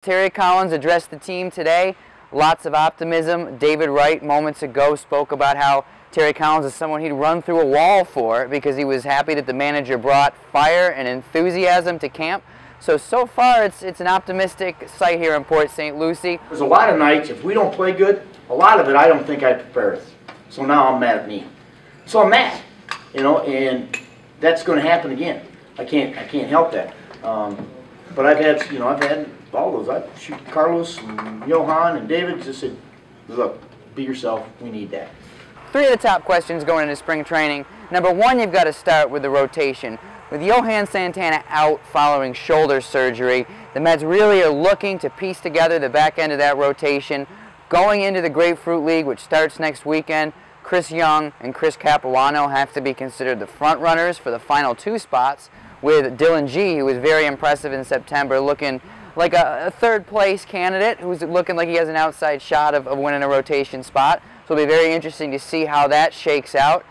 Terry Collins addressed the team today. Lots of optimism. David Wright moments ago spoke about how Terry Collins is someone he'd run through a wall for because he was happy that the manager brought fire and enthusiasm to camp. So far it's an optimistic sight here in Port St. Lucie. There's a lot of nights, if we don't play good, a lot of it I don't think I prepared us. So now I'm mad at me. So I'm mad, and that's going to happen again. I can't help that. But I've had all those. Carlos and Johan and David just said, look, be yourself, we need that. Three of the top questions going into spring training. Number one, you've got to start with the rotation. With Johan Santana out following shoulder surgery, the Mets really are looking to piece together the back end of that rotation. Going into the Grapefruit League, which starts next weekend, Chris Young and Chris Capuano have to be considered the front runners for the final two spots, with Dylan G, who was very impressive in September, looking like a third-place candidate who's looking like he has an outside shot of winning a rotation spot. So it'll be very interesting to see how that shakes out.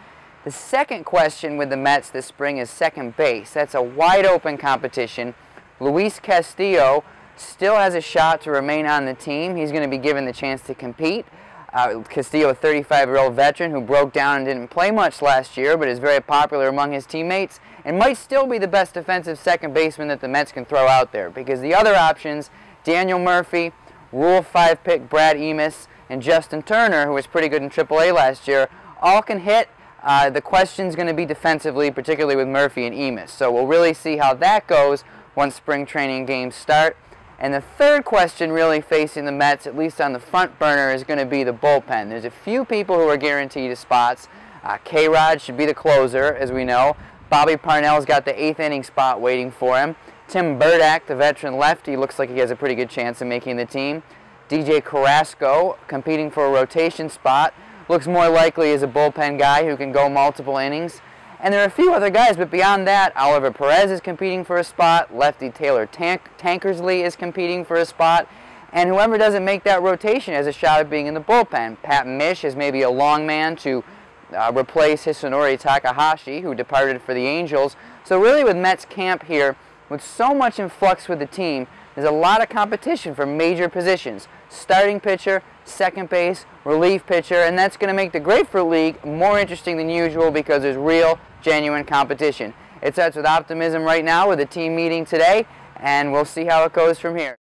The second question with the Mets this spring is second base. That's a wide-open competition. Luis Castillo still has a shot to remain on the team. He's going to be given the chance to compete. Castillo, a 35-year-old veteran who broke down and didn't play much last year, but is very popular among his teammates and might still be the best defensive second baseman that the Mets can throw out there, because the other options, Daniel Murphy, Rule 5 pick Brad Emis, and Justin Turner, who was pretty good in AAA last year, all can hit. The question's going to be defensively, particularly with Murphy and Emis. So we'll really see how that goes once spring training games start. And the third question really facing the Mets, at least on the front burner, is going to be the bullpen. There's a few people who are guaranteed spots. K-Rod should be the closer, as we know. Bobby Parnell's got the 8th inning spot waiting for him. Tim Burdack, the veteran lefty, looks like he has a pretty good chance of making the team. DJ Carrasco, competing for a rotation spot, looks more likely as a bullpen guy who can go multiple innings. And there are a few other guys, but beyond that, Oliver Perez is competing for a spot, lefty Taylor Tankersley is competing for a spot, and whoever doesn't make that rotation has a shot at being in the bullpen. Pat Mish is maybe a long man to replace Hisunori Takahashi, who departed for the Angels. So really with Mets camp here, with so much in flux with the team, there's a lot of competition for major positions. Starting pitcher, second base, relief pitcher, and that's going to make the Grapefruit League more interesting than usual because there's real, genuine competition. It starts with optimism right now with the team meeting today, and we'll see how it goes from here.